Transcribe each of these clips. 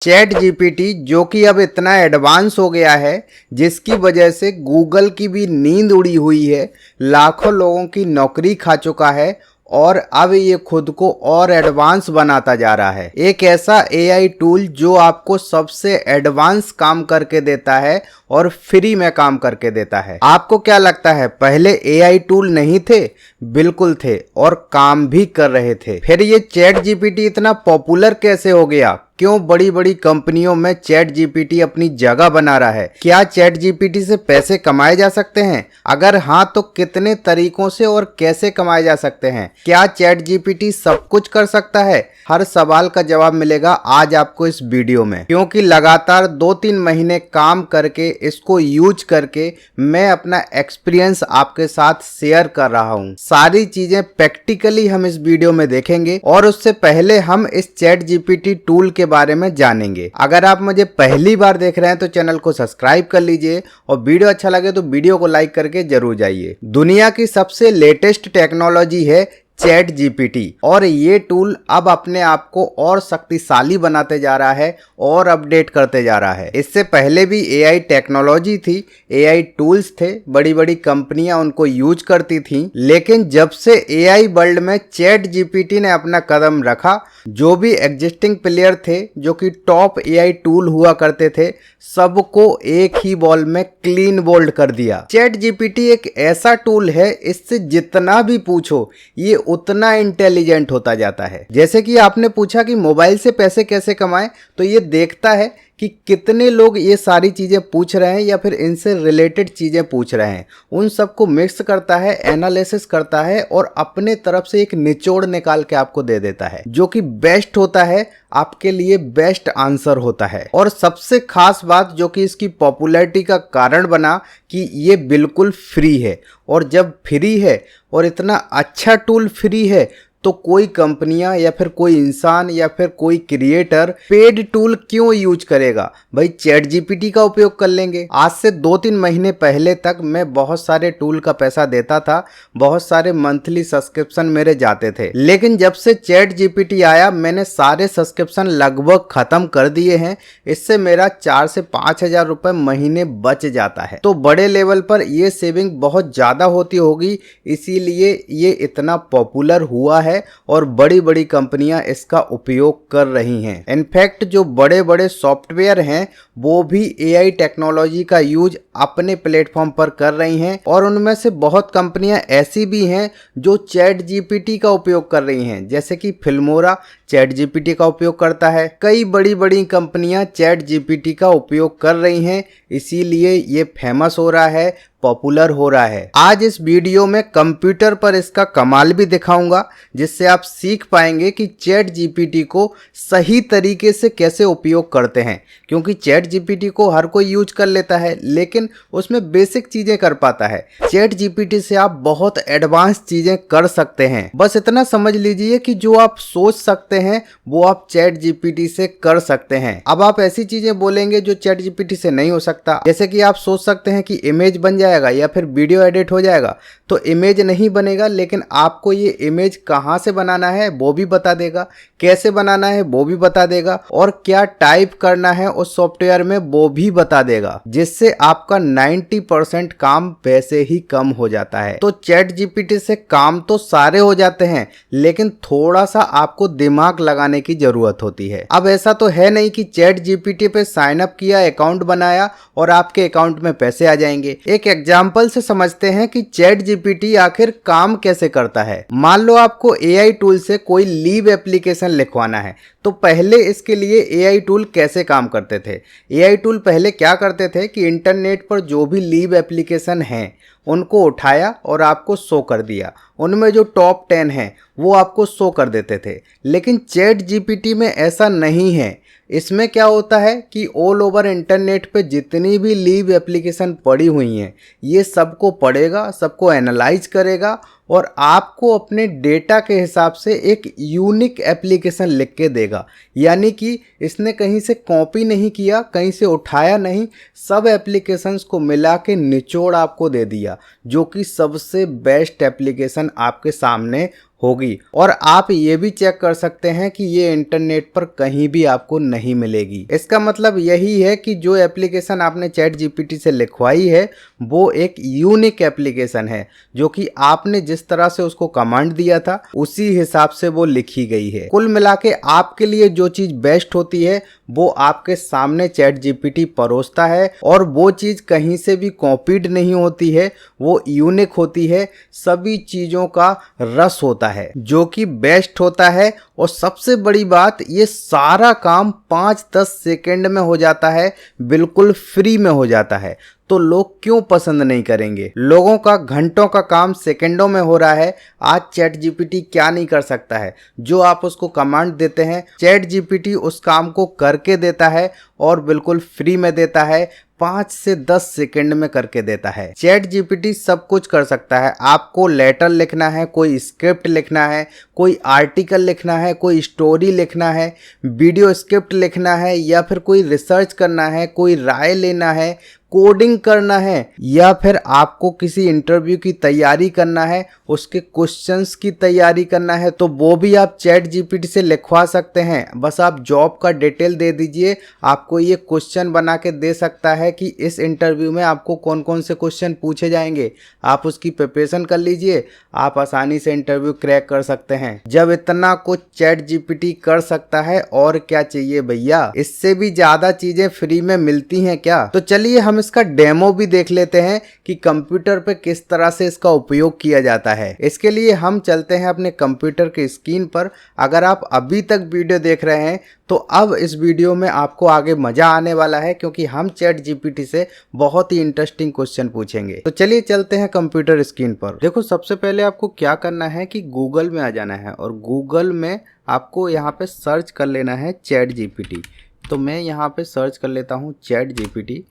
Chat GPT जो कि अब इतना एडवांस हो गया है जिसकी वजह से गूगल की भी नींद उड़ी हुई है, लाखों लोगों की नौकरी खा चुका है और अब ये खुद को और एडवांस बनाता जा रहा है। एक ऐसा एआई टूल जो आपको सबसे एडवांस काम करके देता है और फ्री में काम करके देता है। आपको क्या लगता है पहले एआई टूल नहीं थे? बिल्कुल थे और काम भी कर रहे थे। फिर ये चैट जीपीटी इतना पॉपुलर कैसे हो गया? क्यों बड़ी बड़ी कंपनियों में चैट जीपीटी अपनी जगह बना रहा है? क्या चैट जीपीटी से पैसे कमाए जा सकते हैं? अगर हाँ तो कितने तरीकों से और कैसे कमाए जा सकते हैं? क्या चैट जीपीटी सब कुछ कर सकता है? हर सवाल का जवाब मिलेगा आज आपको इस वीडियो में, क्योंकि लगातार 2-3 महीने काम करके इसको यूज करके मैं अपना एक्सपीरियंस आपके साथ शेयर कर रहा हूँ। सारी चीजें प्रैक्टिकली हम इस वीडियो में देखेंगे और उससे पहले हम इस चैट जीपीटी टूल के बारे में जानेंगे। अगर आप मुझे पहली बार देख रहे हैं तो चैनल को सब्सक्राइब कर लीजिए और वीडियो अच्छा लगे तो वीडियो को लाइक करके जरूर जाइए। दुनिया की सबसे लेटेस्ट टेक्नोलॉजी है चैट जीपीटी और ये टूल अब अपने आप को और शक्तिशाली बनाते जा रहा है और अपडेट करते जा रहा है। इससे पहले भी एआई टेक्नोलॉजी थी, एआई टूल्स थे, बड़ी बड़ी कंपनियां उनको यूज करती थी, लेकिन जब से एआई वर्ल्ड में चैट जीपीटी ने अपना कदम रखा, जो भी एग्जिस्टिंग प्लेयर थे जो कि टॉप एआई टूल हुआ करते थे, सबको एक ही बॉल में क्लीन बोल्ड कर दिया। चैट जीपीटी एक ऐसा टूल है, इससे जितना भी पूछो ये उतना इंटेलिजेंट होता जाता है। जैसे कि आपने पूछा कि मोबाइल से पैसे कैसे कमाएं, तो ये देखता है कि कितने लोग ये सारी चीज़ें पूछ रहे हैं या फिर इनसे रिलेटेड चीज़ें पूछ रहे हैं, उन सबको मिक्स करता है, एनालिसिस करता है और अपने तरफ से एक निचोड़ निकाल के आपको दे देता है, जो कि बेस्ट होता है, आपके लिए बेस्ट आंसर होता है। और सबसे खास बात जो कि इसकी पॉपुलैरिटी का कारण बना कि ये बिल्कुल फ्री है, और जब फ्री है और इतना अच्छा टूल फ्री है तो कोई कंपनियां या फिर कोई इंसान या फिर कोई क्रिएटर पेड टूल क्यों यूज करेगा? भाई चैट जीपीटी का उपयोग कर लेंगे। आज से 2-3 महीने पहले तक मैं बहुत सारे टूल का पैसा देता था, बहुत सारे मंथली सब्सक्रिप्शन मेरे जाते थे, लेकिन जब से चैट जीपीटी आया मैंने सारे सब्सक्रिप्शन लगभग खत्म कर दिए हैं। इससे मेरा 4 से 5 हजार रुपए महीने बच जाता है। तो बड़े लेवल पर ये सेविंग बहुत ज्यादा होती होगी, इसीलिए ये इतना पॉपुलर हुआ है और बड़ी बड़ी कंपनियां इसका उपयोग कर रही हैं। इनफैक्ट जो बड़े बड़े सॉफ्टवेयर हैं वो भी एआई टेक्नोलॉजी का यूज अपने प्लेटफॉर्म पर कर रही हैं, और उनमें से बहुत कंपनियां ऐसी भी हैं जो चैट जीपीटी का उपयोग कर रही हैं। जैसे कि फिल्मोरा चैट जीपीटी का उपयोग करता है। कई बड़ी बड़ी कंपनियां चैट जीपीटी का उपयोग कर रही हैं, इसीलिए ये फेमस हो रहा है, पॉपुलर हो रहा है। आज इस वीडियो में कंप्यूटर पर इसका कमाल भी दिखाऊंगा, जिससे आप सीख पाएंगे कि चैट जीपीटी को सही तरीके से कैसे उपयोग करते हैं, क्योंकि चैट जीपीटी को हर कोई यूज कर लेता है लेकिन उसमें बेसिक चीजें कर पाता है। चैट जीपीटी से आप बहुत एडवांस चीजें कर सकते हैं। बस इतना समझ लीजिए कि जो आप सोच सकते हैं वो आप चैट जीपीटी से कर सकते हैं। अब आप ऐसी चीजें बोलेंगे जो चैट जीपीटी से नहीं हो सकता, जैसे कि आप सोच सकते हैं कि इमेज बन जाएगा या फिर वीडियो एडिट हो जाएगा, तो इमेज नहीं बनेगा, लेकिन आपको ये इमेज कहां से बनाना है वो भी बता देगा, कैसे बनाना है वो भी बता देगा, और क्या टाइप करना है उस सॉफ्टवेयर में वो भी बता देगा, जिससे आपका 90% काम वैसे ही कम हो जाता है। तो चैट जीपीटी से काम तो सारे हो जाते हैं, लेकिन थोड़ा सा आपको दिमाग लगाने की जरूरत होती है। अब ऐसा तो है नहीं कि चैट जीपीटी पे साइन अप किया, अकाउंट बनाया और आपके अकाउंट में पैसे आ जाएंगे। एक एग्जाम्पल से समझते हैं कि चैट जीपीटी आखिर काम कैसे करता है। मान लो आपको एआई टूल से कोई लीव एप्लीकेशन लिखवाना है, तो पहले इसके लिए एआई टूल कैसे काम करते थे? एआई टूल पहले क्या करते थे कि इंटरनेट पर जो भी लीव एप्लीकेशन हैं उनको उठाया और आपको शो कर दिया, उनमें जो टॉप 10 हैं वो आपको शो कर देते थे। लेकिन चैट जीपीटी में ऐसा नहीं है। इसमें क्या होता है कि ऑल ओवर इंटरनेट पे जितनी भी लीव एप्लीकेशन पड़ी हुई हैं ये सबको पढ़ेगा, सबको एनालाइज करेगा और आपको अपने डेटा के हिसाब से एक यूनिक एप्लीकेशन लिख के देगा। यानी कि इसने कहीं से कॉपी नहीं किया, कहीं से उठाया नहीं, सब एप्लीकेशंस को मिला के निचोड़ आपको दे दिया, जो कि सबसे बेस्ट एप्लीकेशन आपके सामने होगी। और आप ये भी चेक कर सकते हैं कि ये इंटरनेट पर कहीं भी आपको नहीं मिलेगी। इसका मतलब यही है कि जो एप्लीकेशन आपने चैट जीपीटी से लिखवाई है वो एक यूनिक एप्लीकेशन है, जो कि आपने जिस तरह से उसको कमांड दिया था उसी हिसाब से वो लिखी गई है। कुल मिला के आपके लिए जो चीज बेस्ट होती है वो आपके सामने चैट जीपीटी परोसता है, और वो चीज कहीं से भी कॉपीड नहीं होती है, वो यूनिक होती है। सभी चीजों का रस होता है जो कि बेस्ट होता है। और सबसे बड़ी बात, ये सारा काम 5-10 सेकंड में हो जाता है, बिल्कुल फ्री में हो जाता है। तो लोग क्यों पसंद नहीं करेंगे? लोगों का घंटों का काम सेकंडों में हो रहा है। आज चैट जीपीटी क्या नहीं कर सकता है? जो आप उसको कमांड देते हैं चैट जीपीटी उस काम को करके देता है, और बिल्कुल फ्री में देता है। 5 से 10 सेकंड में करके देता है। चैट जीपीटी सब कुछ कर सकता है। आपको लेटर लिखना है, कोई स्क्रिप्ट लिखना है, कोई आर्टिकल लिखना है, कोई स्टोरी लिखना है, वीडियो स्क्रिप्ट लिखना है, या फिर कोई रिसर्च करना है, कोई राय लेना है, कोडिंग करना है, या फिर आपको किसी इंटरव्यू की तैयारी करना है, उसके क्वेश्चंस की तैयारी करना है, तो वो भी आप चैट जीपीटी से लिखवा सकते हैं। बस आप जॉब का डिटेल दे दीजिए, आपको ये क्वेश्चन बना के दे सकता है कि इस इंटरव्यू में आपको कौन कौन से क्वेश्चन पूछे जाएंगे। आप उसकी प्रिपरेशन कर लीजिए, आप आसानी से इंटरव्यू क्रैक कर सकते हैं। जब इतना कुछ चैट जीपीटी कर सकता है और क्या चाहिए भैया? इससे भी ज्यादा चीजें फ्री में मिलती हैं क्या? तो चलिए हम इसका डेमो भी देख लेते हैं कि कंप्यूटर पे किस तरह से इसका उपयोग किया जाता है। इसके लिए हम चलते हैं अपने कंप्यूटर के स्क्रीन पर। अगर आप अभी तक वीडियो देख रहे हैं तो अब इस वीडियो में आपको आगे मजा आने वाला है, क्योंकि हम चैट जीपीटी से बहुत ही इंटरेस्टिंग क्वेश्चन पूछेंगे। तो चलिए चलते हैं कंप्यूटर स्क्रीन पर। देखो, सबसे पहले आपको क्या करना है कि गूगल में आ जाना है, और गूगल में आपको यहाँ पे सर्च कर लेना है चैट जीपीटी। तो मैं यहाँ पे सर्च कर लेता हूँ चैट जीपीटी,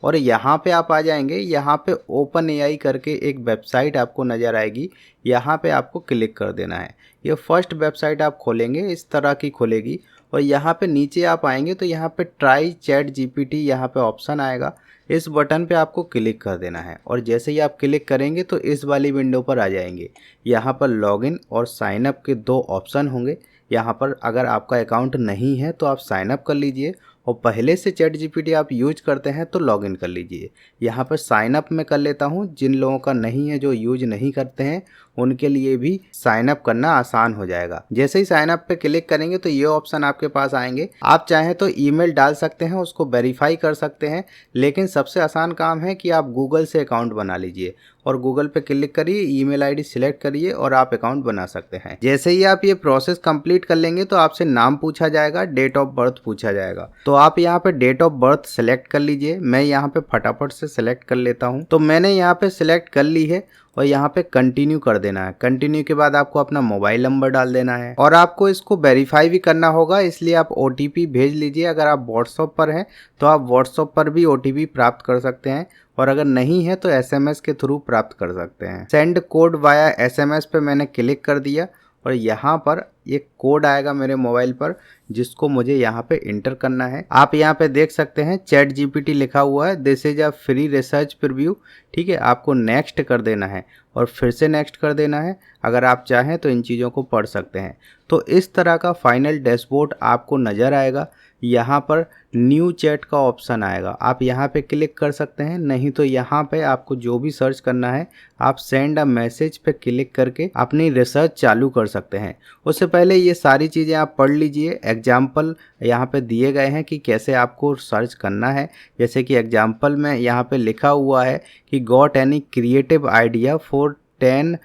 और यहाँ पे आप आ जाएंगे। यहाँ पे ओपन एआई करके एक वेबसाइट आपको नज़र आएगी, यहाँ पे आपको क्लिक कर देना है। ये फर्स्ट वेबसाइट आप खोलेंगे, इस तरह की खुलेगी, और यहाँ पे नीचे आप आएंगे तो यहाँ पे ट्राई चैट जीपीटी यहाँ पे ऑप्शन आएगा। इस बटन पे आपको क्लिक कर देना है, और जैसे ही आप क्लिक करेंगे तो इस वाली विंडो पर आ जाएंगे। यहाँ पर लॉगिन और साइन अप के 2 ऑप्शन होंगे। यहाँ पर अगर आपका अकाउंट नहीं है तो आप साइन अप कर लीजिए, और पहले से चैट जीपीटी आप यूज करते हैं तो लॉगिन कर लीजिए। यहाँ पर साइन अप में कर लेता हूँ। जिन लोगों का नहीं है, जो यूज नहीं करते हैं, उनके लिए भी साइन अप करना आसान हो जाएगा। जैसे ही साइन अप पे क्लिक करेंगे तो ये ऑप्शन आपके पास आएंगे। आप चाहें तो ईमेल डाल सकते हैं, उसको वेरीफाई कर सकते हैं, लेकिन सबसे आसान काम है कि आप गूगल से अकाउंट बना लीजिए, और गूगल पे क्लिक करिए, ईमेल आईडी सिलेक्ट करिए, और आप अकाउंट बना सकते हैं। जैसे ही आप ये प्रोसेस कंप्लीट कर लेंगे तो आपसे नाम पूछा जाएगा, डेट ऑफ बर्थ पूछा जाएगा। तो आप यहाँ पे डेट ऑफ बर्थ सेलेक्ट कर लीजिए। मैं यहाँ पे फटाफट से सेलेक्ट कर लेता हूँ। तो मैंने यहाँ पे सिलेक्ट कर ली है, और यहाँ पे कंटिन्यू कर देना है। कंटिन्यू के बाद आपको अपना मोबाइल नंबर डाल देना है, और आपको इसको वेरीफाई भी करना होगा, इसलिए आप ओटीपी भेज लीजिए। अगर आप व्हाट्सएप पर हैं तो आप व्हाट्सएप पर भी ओटीपी प्राप्त कर सकते हैं, और अगर नहीं है तो एसएमएस के थ्रू प्राप्त कर सकते हैं। सेंड कोड वाया एसएमएस पे मैंने क्लिक कर दिया, और यहाँ पर एक कोड आएगा मेरे मोबाइल पर, जिसको मुझे यहाँ पे इंटर करना है। आप यहाँ पे देख सकते हैं चैट जीपीटी लिखा हुआ है, this is a free research preview. ठीक है, आपको नेक्स्ट कर देना है, और फिर से नेक्स्ट कर देना है। अगर आप चाहें तो इन चीज़ों को पढ़ सकते हैं। तो इस तरह का फाइनल डैशबोर्ड आपको नज़र आएगा। यहाँ पर न्यू चैट का ऑप्शन आएगा, आप यहाँ पे क्लिक कर सकते हैं, नहीं तो यहाँ पे आपको जो भी सर्च करना है आप सेंड अ मैसेज पे क्लिक करके अपनी रिसर्च चालू कर सकते हैं। उससे पहले ये सारी चीज़ें आप पढ़ लीजिए। एग्जाम्पल यहाँ पे दिए गए हैं कि कैसे आपको सर्च करना है। जैसे कि एग्जाम्पल में यहाँ पे लिखा हुआ है कि got any creative idea for 10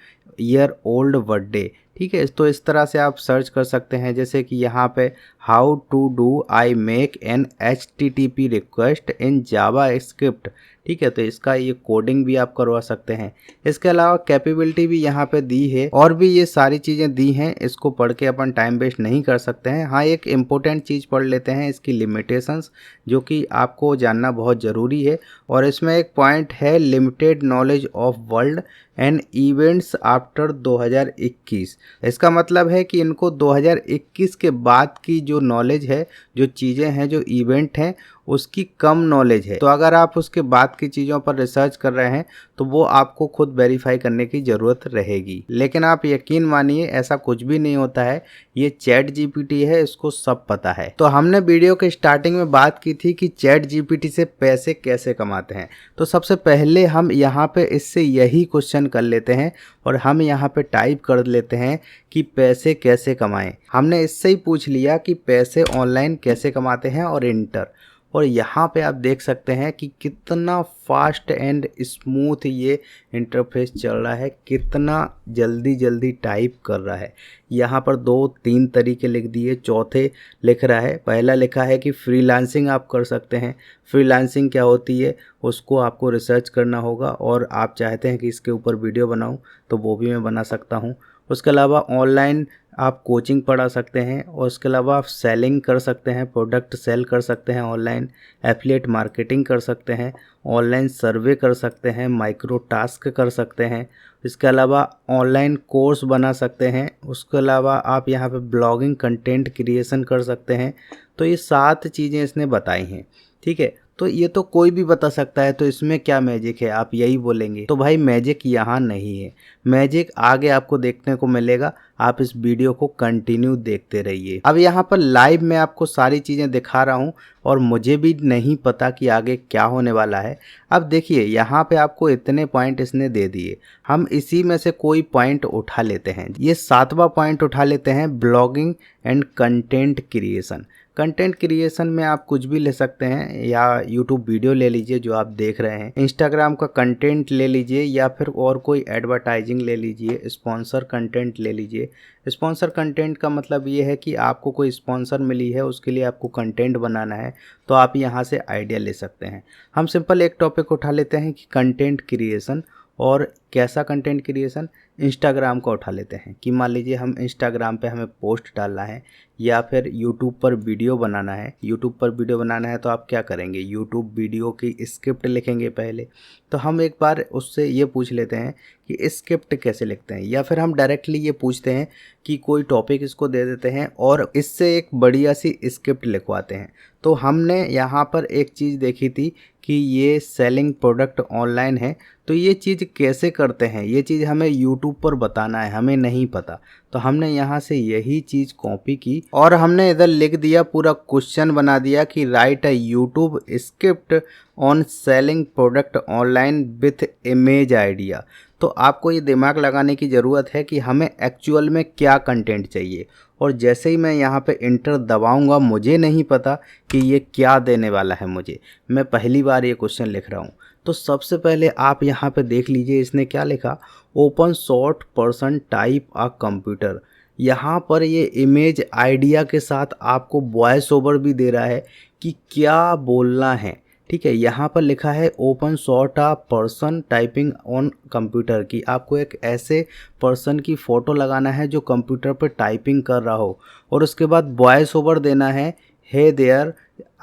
year old birthday. ठीक है, तो इस तरह से आप सर्च कर सकते हैं। जैसे कि यहाँ पे how to do I make an HTTP request in JavaScript. ठीक है, तो इसका ये कोडिंग भी आप करवा सकते हैं। इसके अलावा कैपेबिलिटी भी यहाँ पे दी है, और भी ये सारी चीज़ें दी हैं। इसको पढ़ के अपन टाइम वेस्ट नहीं कर सकते हैं। हाँ, एक इम्पोर्टेंट चीज़ पढ़ लेते हैं, इसकी लिमिटेशंस, जो कि आपको जानना बहुत ज़रूरी है। और इसमें एक पॉइंट है limited knowledge of world and events after 2021। इसका मतलब है कि इनको 2021 के बाद की जो नॉलेज है, जो चीज़ें हैं, जो इवेंट हैं, उसकी कम नॉलेज है। तो अगर आप उसके बाद की चीज़ों पर रिसर्च कर रहे हैं तो वो आपको खुद वेरीफाई करने की ज़रूरत रहेगी। लेकिन आप यकीन मानिए ऐसा कुछ भी नहीं होता है, ये चैट जीपीटी है, इसको सब पता है। तो हमने वीडियो के स्टार्टिंग में बात की थी कि चैट जीपीटी से पैसे कैसे कमाते हैं। तो सबसे पहले हम यहाँ पे इससे यही क्वेश्चन कर लेते हैं और हम यहाँ पे टाइप कर लेते हैं कि पैसे कैसे कमाएं। हमने इससे ही पूछ लिया कि पैसे ऑनलाइन कैसे कमाते हैं और इंटर, और यहाँ पे आप देख सकते हैं कि कितना फास्ट एंड स्मूथ ये इंटरफेस चल रहा है, कितना जल्दी जल्दी टाइप कर रहा है। यहाँ पर 2-3 तरीके लिख दिए, चौथे लिख रहा है। पहला लिखा है कि फ्रीलांसिंग आप कर सकते हैं। फ्रीलांसिंग क्या होती है उसको आपको रिसर्च करना होगा, और आप चाहते हैं कि इसके ऊपर वीडियो बनाऊँ तो वो भी मैं बना सकता हूँ। उसके अलावा ऑनलाइन आप कोचिंग पढ़ा सकते हैं, और उसके अलावा आप सेलिंग कर सकते हैं, प्रोडक्ट सेल कर सकते हैं ऑनलाइन, एफिलिएट मार्केटिंग कर सकते हैं, ऑनलाइन सर्वे कर सकते हैं, माइक्रो टास्क कर सकते हैं। इसके अलावा ऑनलाइन कोर्स बना सकते हैं। उसके अलावा आप यहाँ पे ब्लॉगिंग कंटेंट क्रिएशन कर सकते हैं। तो ये 7 चीज़ें इसने बताई हैं, ठीक है। तो ये तो कोई भी बता सकता है, तो इसमें क्या मैजिक है आप यही बोलेंगे। तो भाई मैजिक यहाँ नहीं है, मैजिक आगे आपको देखने को मिलेगा। आप इस वीडियो को कंटिन्यू देखते रहिए। अब यहाँ पर लाइव मैं आपको सारी चीज़ें दिखा रहा हूँ और मुझे भी नहीं पता कि आगे क्या होने वाला है। अब देखिए यहाँ पे आपको इतने पॉइंट इसने दे दिए, हम इसी में से कोई पॉइंट उठा लेते हैं। ये 7वां पॉइंट उठा लेते हैं, blogging and content creation. Content creation में आप कुछ भी ले सकते हैं, या यूट्यूब वीडियो ले लीजिए जो आप देख रहे हैं, इंस्टाग्राम का कंटेंट ले लीजिए, या फिर और कोई एडवर्टाइजिंग ले लीजिए, स्पॉन्सर कंटेंट ले लीजिए। स्पॉन्सर कंटेंट का मतलब ये है कि आपको कोई स्पॉन्सर मिली है, उसके लिए आपको कंटेंट बनाना है, तो आप यहाँ से आइडिया ले सकते हैं। हम सिंपल एक टॉपिक उठा लेते हैं कि कंटेंट क्रिएशन, और कैसा कंटेंट क्रिएशन, इंस्टाग्राम का उठा लेते हैं कि मान लीजिए हम इंस्टाग्राम पे हमें पोस्ट डालना है, या फिर यूट्यूब पर वीडियो बनाना है। यूट्यूब पर वीडियो बनाना है तो आप क्या करेंगे, यूट्यूब वीडियो की स्क्रिप्ट लिखेंगे पहले। तो हम एक बार उससे ये पूछ लेते हैं कि स्क्रिप्ट कैसे लिखते हैं, या फिर हम डायरेक्टली ये पूछते हैं कि कोई टॉपिक इसको दे देते हैं और इससे एक बढ़िया सी स्क्रिप्ट लिखवाते हैं। तो हमने यहाँ पर एक चीज़ देखी थी कि ये सेलिंग प्रोडक्ट ऑनलाइन है, तो ये चीज़ कैसे करते हैं, ये चीज़ हमें यूट्यूब पर बताना है, हमें नहीं पता। तो हमने यहाँ से यही चीज़ कॉपी की और हमने इधर लिख दिया, पूरा क्वेश्चन बना दिया कि right a YouTube script on selling product online with image idea. तो आपको ये दिमाग लगाने की ज़रूरत है कि हमें एक्चुअल में क्या कंटेंट चाहिए। और जैसे ही मैं यहाँ पे इंटर दबाऊंगा, मुझे नहीं पता कि ये क्या देने वाला है मुझे, मैं पहली बार ये क्वेश्चन लिख रहा हूँ। तो सबसे पहले आप यहाँ पे देख लीजिए इसने क्या लिखा, open short person type a computer. यहाँ पर ये इमेज आइडिया के साथ आपको वॉइस ओवर भी दे रहा है कि क्या बोलना है, ठीक है। यहाँ पर लिखा है open shot a person typing on computer, की आपको एक ऐसे पर्सन की फ़ोटो लगाना है जो कंप्यूटर पर टाइपिंग कर रहा हो, और उसके बाद वॉइस ओवर देना है, hey there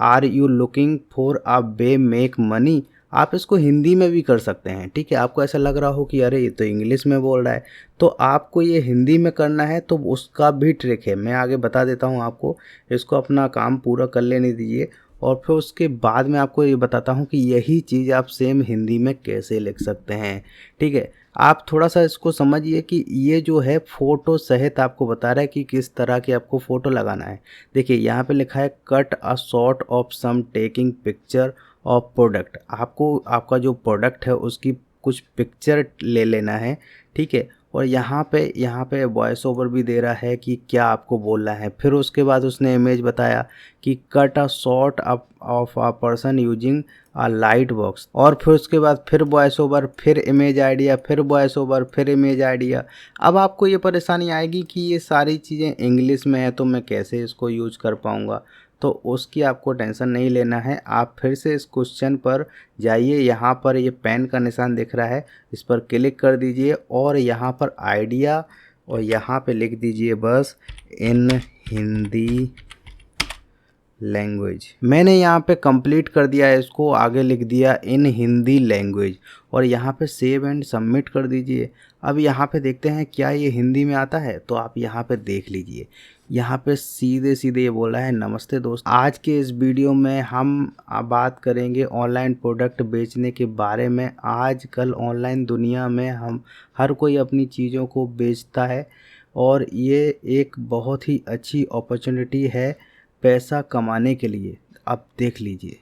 are you looking for a way make money. आप इसको हिंदी में भी कर सकते हैं, ठीक है। आपको ऐसा लग रहा हो कि अरे ये तो इंग्लिश में बोल रहा है, तो आपको ये हिंदी में करना है, तो उसका भी ट्रिक है, मैं आगे बता देता हूँ आपको। इसको अपना काम पूरा कर लेने दीजिए, और फिर उसके बाद मैं आपको ये बताता हूँ कि यही चीज़ आप सेम हिंदी में कैसे लिख सकते हैं, ठीक है। आप थोड़ा सा इसको समझिए कि ये जो है फ़ोटो सहित आपको बता रहा है कि किस तरह की आपको फ़ोटो लगाना है। देखिए यहाँ पे लिखा है cut a shot of some taking picture of product. आपको आपका जो प्रोडक्ट है उसकी कुछ पिक्चर ले लेना है, ठीक है। और यहाँ पे वॉइस ओवर भी दे रहा है कि क्या आपको बोलना है। फिर उसके बाद उसने इमेज बताया कि cut a shot of a person using a light box, और फिर उसके बाद फिर वॉइस ओवर, फिर इमेज आइडिया, फिर वॉइस ओवर, फिर इमेज आइडिया। अब आपको ये परेशानी आएगी कि ये सारी चीज़ें इंग्लिश में है, तो मैं कैसे इसको यूज कर पाऊँगा। तो उसकी आपको टेंशन नहीं लेना है। आप फिर से इस क्वेश्चन पर जाइए, यहाँ पर ये पेन का निशान दिख रहा है, इस पर क्लिक कर दीजिए, और यहाँ पर आइडिया, और यहाँ पे लिख दीजिए बस इन हिंदी लैंग्वेज। मैंने यहाँ पे कंप्लीट कर दिया है इसको, आगे लिख दिया इन हिंदी लैंग्वेज, और यहाँ पे सेव एंड सबमिट कर दीजिए। अब यहाँ पे देखते हैं क्या ये हिंदी में आता है, तो आप यहाँ पे देख लीजिए यहाँ पे सीधे सीधे ये बोला है नमस्ते दोस्त। आज के इस वीडियो में हम बात करेंगे ऑनलाइन प्रोडक्ट बेचने के बारे में। आजकल ऑनलाइन दुनिया में हम हर कोई अपनी चीज़ों को बेचता है और ये एक बहुत ही अच्छी अपॉर्चुनिटी है पैसा कमाने के लिए। अब देख लीजिए,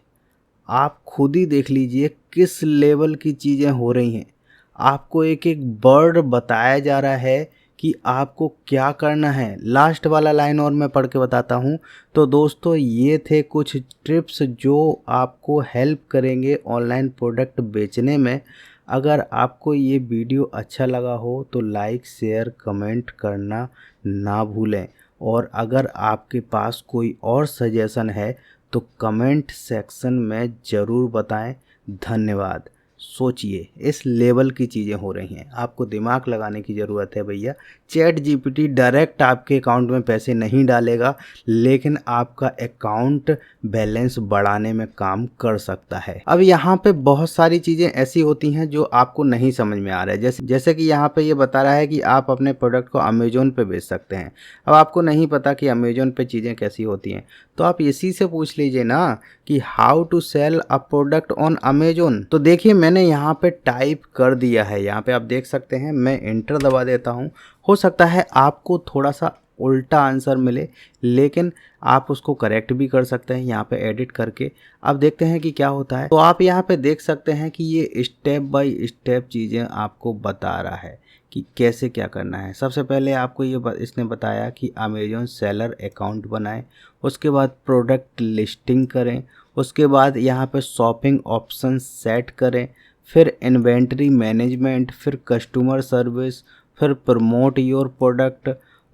आप खुद ही देख लीजिए किस लेवल की चीज़ें हो रही हैं। आपको एक एक वर्ड बताया जा रहा है कि आपको क्या करना है। लास्ट वाला लाइन और मैं पढ़ के बताता हूँ। तो दोस्तों, ये थे कुछ टिप्स जो आपको हेल्प करेंगे ऑनलाइन प्रोडक्ट बेचने में। अगर आपको ये वीडियो अच्छा लगा हो तो लाइक शेयर कमेंट करना ना भूलें, और अगर आपके पास कोई और सजेशन है तो कमेंट सेक्शन में ज़रूर बताएं। धन्यवाद। सोचिए, इस लेवल की चीज़ें हो रही हैं, आपको दिमाग लगाने की ज़रूरत है भैया। चैट जीपीटी डायरेक्ट आपके अकाउंट में पैसे नहीं डालेगा, लेकिन आपका अकाउंट बैलेंस बढ़ाने में काम कर सकता है। अब यहाँ पे बहुत सारी चीज़ें ऐसी होती हैं जो आपको नहीं समझ में आ रहा है। जैसे कि यहाँ पे ये बता रहा है कि आप अपने प्रोडक्ट को अमेजोन पे बेच सकते हैं। अब आपको नहीं पता कि अमेजोन पे चीज़ें कैसी होती हैं, तो आप इसी से पूछ लीजिए ना कि how to sell a product on Amazon. तो देखिए, मैंने यहाँ पे टाइप कर दिया है, यहाँ पे आप देख सकते हैं। मैं एंटर दबा देता हूँ। हो सकता है आपको थोड़ा सा उल्टा आंसर मिले, लेकिन आप उसको करेक्ट भी कर सकते हैं यहाँ पे एडिट करके। अब देखते हैं कि क्या होता है। तो आप यहाँ पे देख सकते हैं कि ये स्टेप बाय स्टेप चीज़ें आपको बता रहा है कि कैसे क्या करना है। सबसे पहले आपको इसने बताया कि अमेजोन सेलर अकाउंट बनाएं, उसके बाद प्रोडक्ट लिस्टिंग करें, उसके बाद यहाँ पे शॉपिंग ऑप्शन सेट करें, फिर इन्वेंट्री मैनेजमेंट, फिर कस्टमर सर्विस, फिर प्रमोट योर प्रोडक्ट,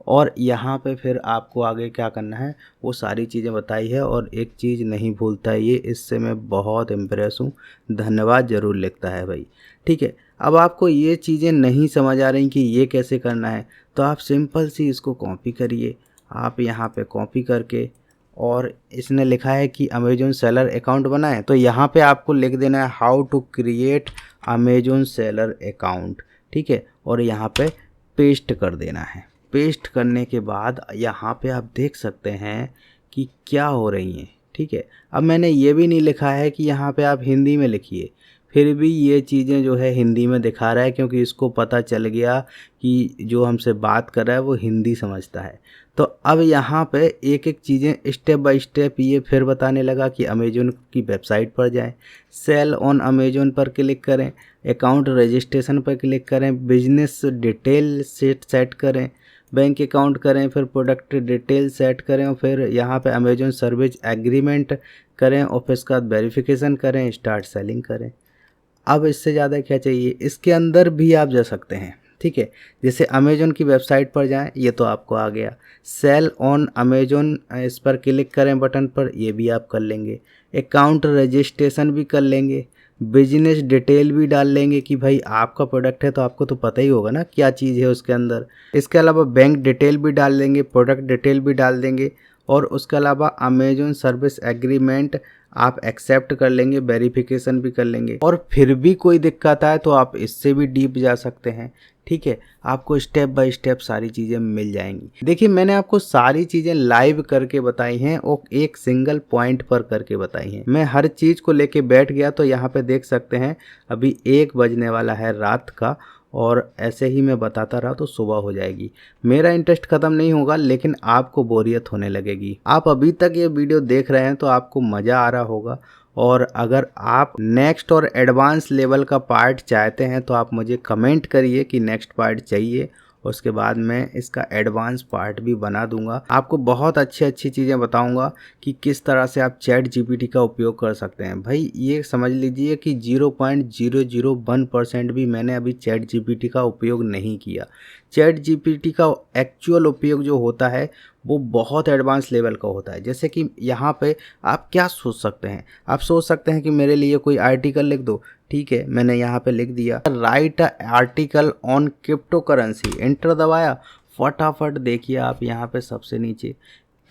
और यहाँ पे फिर आपको आगे क्या करना है वो सारी चीज़ें बताई है। और एक चीज़ नहीं भूलता ये, इससे मैं बहुत इम्प्रेस हूँ, धन्यवाद ज़रूर लिखता है भाई। ठीक है, अब आपको ये चीज़ें नहीं समझ आ रही कि ये कैसे करना है, तो आप सिंपल सी इसको कॉपी करिए। आप यहाँ पे कॉपी करके, और इसने लिखा है कि अमेजोन सेलर अकाउंट बनाएं, तो यहाँ पे आपको लिख देना है how to create Amazon seller account. ठीक है, और यहाँ पे पेस्ट कर देना है। पेस्ट करने के बाद यहाँ पे आप देख सकते हैं कि क्या हो रही हैं। ठीक है, अब मैंने ये भी नहीं लिखा है कि यहाँ पे आप हिंदी में लिखिए, फिर भी ये चीज़ें जो है हिंदी में दिखा रहा है, क्योंकि इसको पता चल गया कि जो हमसे बात कर रहा है वो हिंदी समझता है। तो अब यहाँ पे एक एक चीज़ें स्टेप बाय स्टेप ये फिर बताने लगा कि अमेजोन की वेबसाइट पर जाएं, सेल ऑन अमेजोन पर क्लिक करें, अकाउंट रजिस्ट्रेशन पर क्लिक करें, बिजनेस डिटेल सेट करें, बैंक अकाउंट करें, फिर प्रोडक्ट डिटेल सेट करें, और फिर यहाँ पे अमेजोन सर्विस एग्रीमेंट करें, और फिर इसका वेरिफिकेशन करें, स्टार्ट सेलिंग करें। अब इससे ज़्यादा क्या चाहिए, इसके अंदर भी आप जा सकते हैं। ठीक है, जैसे अमेजोन की वेबसाइट पर जाएं, ये तो आपको आ गया। सेल ऑन अमेजोन, इस पर क्लिक करें बटन पर, ये भी आप कर लेंगे। अकाउंट रजिस्ट्रेशन भी कर लेंगे, बिजनेस डिटेल भी डाल लेंगे कि भाई आपका प्रोडक्ट है तो आपको तो पता ही होगा ना क्या चीज़ है उसके अंदर। इसके अलावा बैंक डिटेल भी डाल देंगे, प्रोडक्ट डिटेल भी डाल देंगे, और उसके अलावा अमेजोन सर्विस एग्रीमेंट आप एक्सेप्ट कर लेंगे, वेरिफिकेशन भी कर लेंगे। और फिर भी कोई दिक्कत आए तो आप इससे भी डीप जा सकते हैं। ठीक है, आपको स्टेप बाय स्टेप सारी चीज़ें मिल जाएंगी। देखिए, मैंने आपको सारी चीज़ें लाइव करके बताई हैं और एक सिंगल पॉइंट पर करके बताई हैं। मैं हर चीज़ को लेके बैठ गया, तो यहाँ पे देख सकते हैं अभी 1 बजने वाला है रात का, और ऐसे ही मैं बताता रहा तो सुबह हो जाएगी। मेरा इंटरेस्ट ख़त्म नहीं होगा, लेकिन आपको बोरियत होने लगेगी। आप अभी तक ये वीडियो देख रहे हैं तो आपको मज़ा आ रहा होगा, और अगर आप नेक्स्ट और एडवांस लेवल का पार्ट चाहते हैं तो आप मुझे कमेंट करिए कि नेक्स्ट पार्ट चाहिए, उसके बाद मैं इसका एडवांस पार्ट भी बना दूंगा। आपको बहुत अच्छी अच्छी चीज़ें बताऊंगा कि किस तरह से आप चैट जीपीटी का उपयोग कर सकते हैं। भाई ये समझ लीजिए कि 0.001% भी मैंने अभी चैट जीपीटी का उपयोग नहीं किया। चैट जीपीटी का एक्चुअल उपयोग जो होता है वो बहुत एडवांस लेवल का होता है। जैसे कि यहाँ पे आप क्या सोच सकते हैं, आप सोच सकते हैं कि मेरे लिए कोई आर्टिकल लिख दो। ठीक है, मैंने यहाँ पे लिख दिया right article on crypto currency, enter दबाया, फटाफट देखिए आप यहाँ पे सबसे नीचे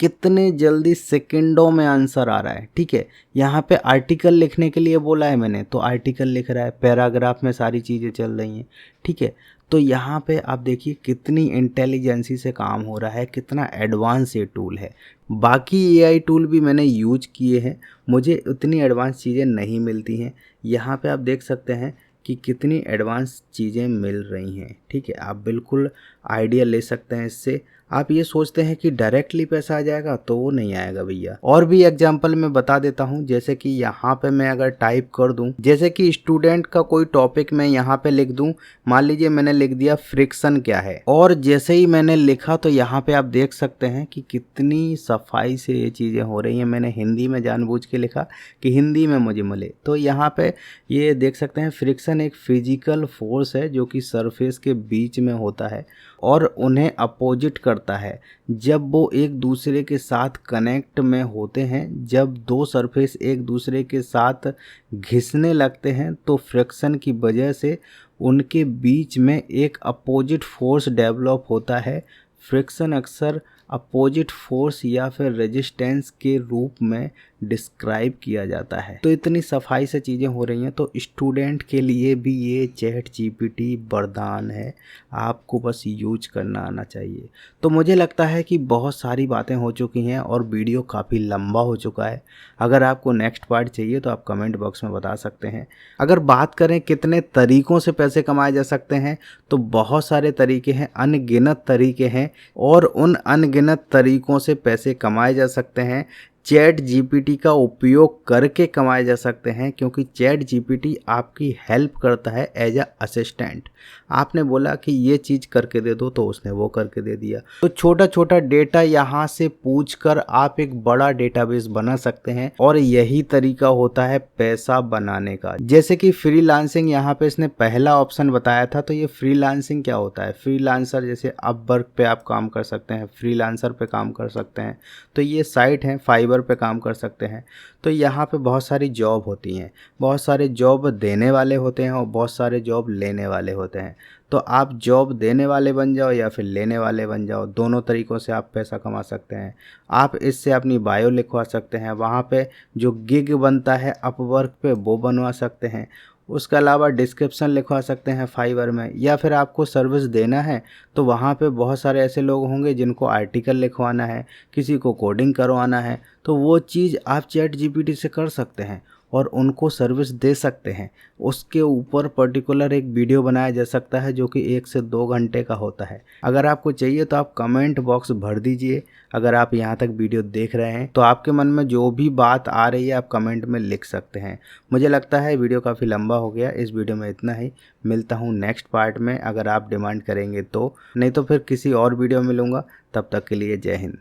कितने जल्दी सेकंडों में आंसर आ रहा है। ठीक है, यहाँ पे आर्टिकल लिखने के लिए बोला है मैंने, तो आर्टिकल लिख रहा है, पैराग्राफ में सारी चीज़ें चल रही हैं। ठीक है, तो यहाँ पे आप देखिए कितनी इंटेलिजेंसी से काम हो रहा है, कितना एडवांस ये टूल है। बाकी एआई टूल भी मैंने यूज किए हैं, मुझे उतनी एडवांस चीज़ें नहीं मिलती हैं। यहाँ पे आप देख सकते हैं कि कितनी एडवांस चीज़ें मिल रही हैं। ठीक है, आप बिल्कुल आइडिया ले सकते हैं इससे। आप ये सोचते हैं कि डायरेक्टली पैसा आ जाएगा, तो वो नहीं आएगा भैया। और भी एग्जांपल मैं बता देता हूँ, जैसे कि यहाँ पे मैं अगर टाइप कर दूँ, जैसे कि स्टूडेंट का कोई टॉपिक मैं यहाँ पे लिख दूँ, मान लीजिए मैंने लिख दिया फ्रिक्शन क्या है, और जैसे ही मैंने लिखा तो यहाँ पे आप देख सकते हैं कि कितनी सफाई से ये चीज़ें हो रही हैं। मैंने हिंदी में जानबूझ के लिखा कि हिंदी में मुझे मिले, तो यहाँ पे ये देख सकते हैं फ्रिक्शन एक फिजिकल फोर्स है जो कि सरफेस के बीच में होता है और उन्हें अपोजिट करता है जब वो एक दूसरे के साथ कनेक्ट में होते हैं। जब दो सरफेस एक दूसरे के साथ घिसने लगते हैं तो फ्रिक्शन की वजह से उनके बीच में एक अपोजिट फोर्स डेवलप होता है। फ्रिक्शन अक्सर अपोजिट फोर्स या फिर रेजिस्टेंस के रूप में डिस्क्राइब किया जाता है। तो इतनी सफाई से चीज़ें हो रही हैं, तो स्टूडेंट के लिए भी ये चैट जीपीटी वरदान है, आपको बस यूज करना आना चाहिए। तो मुझे लगता है कि बहुत सारी बातें हो चुकी हैं और वीडियो काफ़ी लंबा हो चुका है। अगर आपको नेक्स्ट पार्ट चाहिए तो आप कमेंट बॉक्स में बता सकते हैं। अगर बात करें कितने तरीक़ों से पैसे कमाए जा सकते हैं, तो बहुत सारे तरीके हैं, अनगिनत तरीके हैं, और उन अनगिनत तरीक़ों से पैसे कमाए जा सकते हैं। चैट जीपीटी का उपयोग करके कमाए जा सकते हैं, क्योंकि चैट जीपीटी आपकी हेल्प करता है एज अ असिस्टेंट। आपने बोला कि ये चीज़ करके दे दो, तो उसने वो करके दे दिया। तो छोटा छोटा डेटा यहाँ से पूछकर आप एक बड़ा डेटाबेस बना सकते हैं, और यही तरीका होता है पैसा बनाने का। जैसे कि फ्रीलांसिंग यहाँ पे इसने पहला ऑप्शन बताया था, तो ये फ्रीलांसिंग क्या होता है? फ्रीलांसर जैसे अपवर्क पे आप काम कर सकते हैं, फ्रीलांसर पे काम कर सकते हैं। तो ये साइट है, फाइवर पे काम कर सकते हैं। तो यहाँ पे बहुत सारी जॉब होती हैं, बहुत सारे जॉब देने वाले होते हैं और बहुत सारे जॉब लेने वाले होते हैं। तो आप जॉब देने वाले बन जाओ या फिर लेने वाले बन जाओ, दोनों तरीक़ों से आप पैसा कमा सकते हैं। आप इससे अपनी बायो लिखवा सकते हैं, वहाँ पे जो गिग बनता है अपवर्क पे वो बनवा सकते हैं। उसके अलावा डिस्क्रिप्शन लिखवा सकते हैं फाइवर में, या फिर आपको सर्विस देना है तो वहाँ पे बहुत सारे ऐसे लोग होंगे जिनको आर्टिकल लिखवाना है, किसी को कोडिंग करवाना है, तो वो चीज़ आप चैट जीपीटी से कर सकते हैं और उनको सर्विस दे सकते हैं। उसके ऊपर पर्टिकुलर एक वीडियो बनाया जा सकता है जो कि 1 से 2 घंटे का होता है। अगर आपको चाहिए तो आप कमेंट बॉक्स भर दीजिए। अगर आप यहाँ तक वीडियो देख रहे हैं तो आपके मन में जो भी बात आ रही है आप कमेंट में लिख सकते हैं। मुझे लगता है वीडियो काफ़ी लंबा हो गया, इस वीडियो में इतना ही। मिलता हूँ नेक्स्ट पार्ट में, अगर आप डिमांड करेंगे तो, नहीं तो फिर किसी और वीडियो में मिलूँगा। तब तक के लिए जय हिंद।